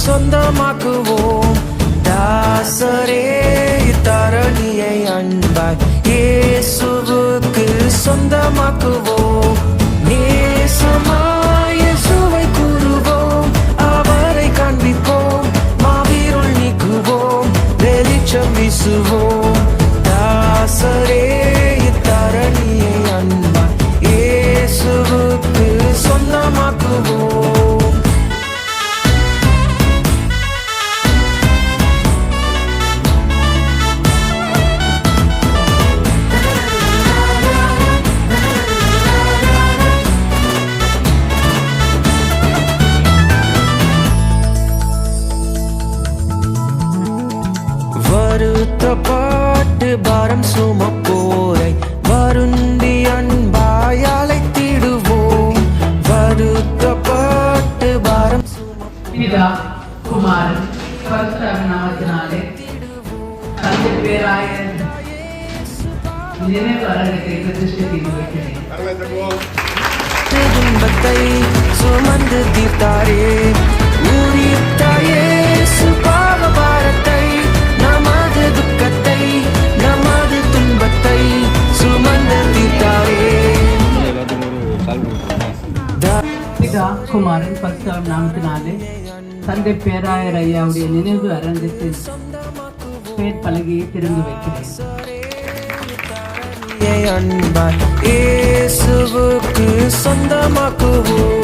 சொந்தமாக்குவோம். தாசரே தரணியை அன்பாய் இயேசுவுக்கு சொந்தமாக்குவோம். நேசமாய் இயேசுவை கூறுவோம், அவரை காண்பிப்போம், மாவீருள் நீக்குவோம், வெளிச்சம் வீசுவோம். தாசரே தரணியை அன்பாய் இயேசுவுக்கு சொந்தமாக்குவோம். வருத்தப்பட்டு பாரம் சுமப்போரை வருந்தி அன்பாய் அழைத்திடுவோம். வருத்தப்பட்டு பாரம் பிதா குமாரன் பரிசுத்த நாமத்தினாலே தந்தை பேராய நினைவு அரங்கத்தை பிரதிஷ்டை செய்து வைக்கிறேன். துன்பத்தை சுமந்து தீர்த்தாரே, உரித்தாயே சுபாவ பாரத்தை, நமது துக்கத்தை நமது துன்பத்தை சுமந்து தீர்த்தாரே. பிதா குமாரன் பரிசுத்த நாமத்தினாலே தந்தை பேராயர் ஐயாவுடைய நினைவு அரங்கத்தின் பேர் பலகையை திறந்து வைக்கிறேன். அன்பாய் இயேசுவுக்கு சொந்தமாக்குவோம்.